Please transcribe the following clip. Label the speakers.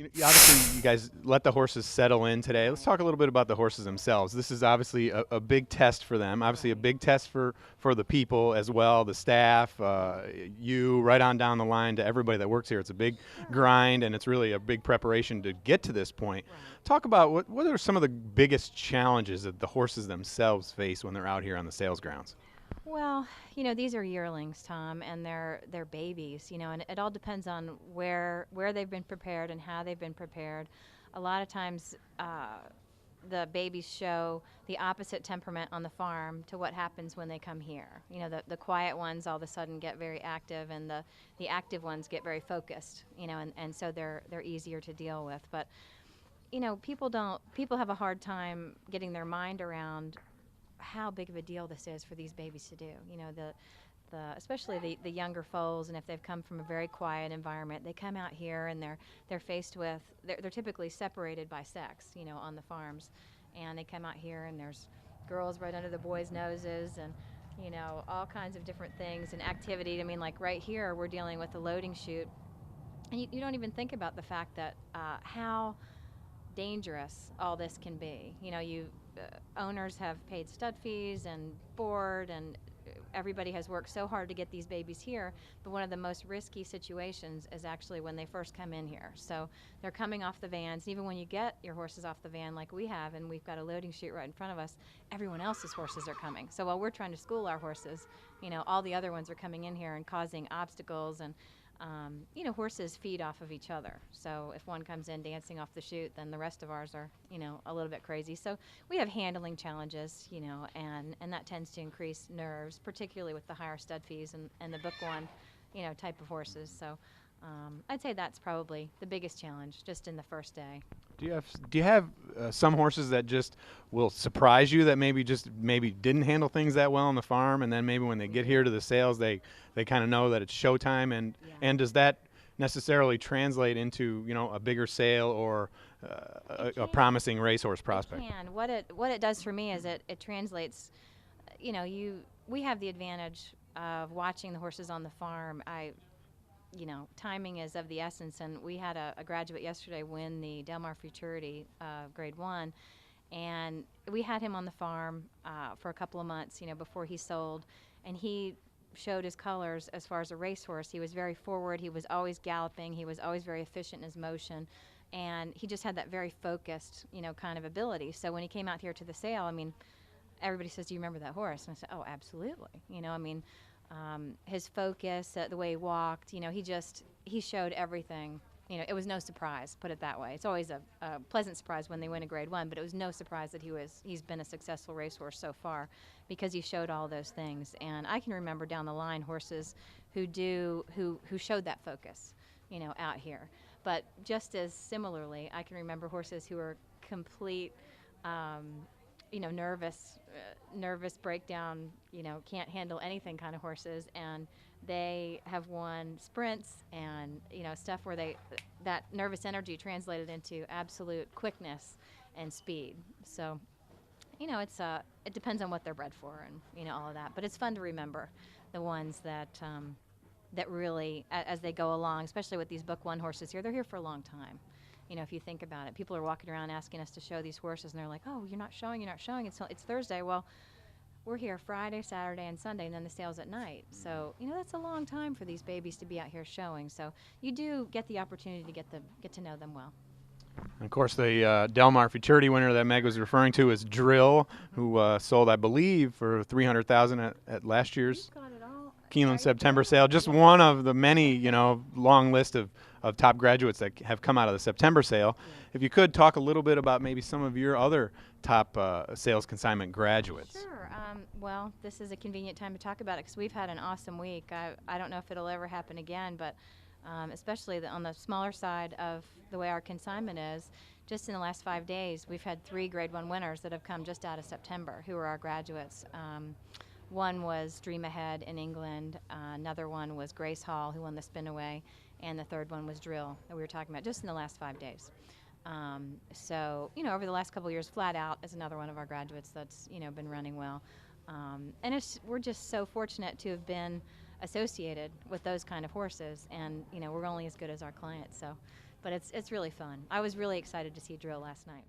Speaker 1: Obviously, you guys let the horses settle in today. Let's talk a little bit about the horses themselves. This is obviously a big test for them. Obviously, a
Speaker 2: Right.
Speaker 1: big test for the people as well, the staff, you, right on down the line to everybody that works here. It's a big
Speaker 2: Sure.
Speaker 1: grind, and it's really a big preparation to get to this point.
Speaker 2: Right.
Speaker 1: Talk about what are some of the biggest challenges that the horses themselves face when they're out here on the sales grounds.
Speaker 2: Well, these are yearlings, Tom, and they're babies, and it all depends on where they've been prepared and how they've been prepared. A lot of times, the babies show the opposite temperament on the farm to what happens when they come here. The quiet ones all of a sudden get very active, and the active ones get very focused. And so they're easier to deal with. But people have a hard time getting their mind around how big of a deal this is for these babies to do. Especially the younger foals, and if they've come from a very quiet environment, they come out here and they're faced with they're typically separated by sex, on the farms, and they come out here and there's girls right under the boys' noses, and all kinds of different things and activity. I mean, like right here, we're dealing with a loading chute, and you don't even think about the fact that how dangerous all this can be. Owners have paid stud fees and board, and everybody has worked so hard to get these babies here. But one of the most risky situations is actually when they first come in here. So they're coming off the vans. Even when you get your horses off the van, like we have, and we've got a loading chute right in front of us, everyone else's horses are coming. So while we're trying to school our horses, all the other ones are coming in here and causing obstacles. And horses feed off of each other. So if one comes in dancing off the chute, then the rest of ours are, a little bit crazy. So we have handling challenges, and that tends to increase nerves, particularly with the higher stud fees and the book one, type of horses. So I'd say that's probably the biggest challenge just in the first day.
Speaker 1: Do you have some horses that just will surprise you that maybe didn't handle things that well on the farm, and then maybe when they get here to the sales, they kind of know that it's showtime,
Speaker 2: Yeah.
Speaker 1: and does that necessarily translate into a bigger sale or a promising racehorse prospect?
Speaker 2: It can. What it does for me is it translates. We have the advantage of watching the horses on the farm. Timing is of the essence, and we had a graduate yesterday win the Del Mar Futurity Grade 1, and we had him on the farm for a couple of months, before he sold, and he showed his colors as far as a racehorse. He was very forward. He was always galloping. He was always very efficient in his motion, and he just had that very focused, kind of ability. So when he came out here to the sale, I mean, everybody says, "Do you remember that horse?" And I said, "Oh, absolutely." His focus, the way he walked, he showed everything. It was no surprise, put it that way. It's always a pleasant surprise when they win a Grade 1, but it was no surprise that he's been a successful racehorse so far because he showed all those things. And I can remember down the line horses who showed that focus, out here. But just as similarly, I can remember horses who are complete, nervous breakdown, can't handle anything kind of horses, and they have won sprints and stuff where that nervous energy translated into absolute quickness and speed. So it depends on what they're bred for, and all of that. But it's fun to remember the ones that really, as they go along, especially with these book one horses here, they're here for a long time. If you think about it, people are walking around asking us to show these horses, and they're like, "Oh, you're not showing. It's Thursday." Well, we're here Friday, Saturday, and Sunday, and then the sale's at night. So that's a long time for these babies to be out here showing. So you do get the opportunity to get to know them well.
Speaker 1: And of course, the Del Mar Futurity winner that Meg was referring to is Drill, who sold, I believe, for $300,000 at last year's
Speaker 2: You've got it all.
Speaker 1: Keeneland September sale. Just one of the many, long list of top graduates that have come out of the September sale.
Speaker 2: Yeah.
Speaker 1: If you could talk a little bit about maybe some of your other top sales consignment graduates.
Speaker 2: Sure. Well, this is a convenient time to talk about it because we've had an awesome week. I don't know if it'll ever happen again, but especially on the smaller side of the way our consignment is, just in the last 5 days, we've had 3 Grade 1 winners that have come just out of September who are our graduates. One was Dream Ahead in England, another one was Grace Hall, who won the Spin Away, and the third one was Drill, that we were talking about just in the last 5 days. Over the last couple of years, Flat Out is another one of our graduates that's, been running well. And we're just so fortunate to have been associated with those kind of horses, and we're only as good as our clients. So, but it's really fun. I was really excited to see drill last night.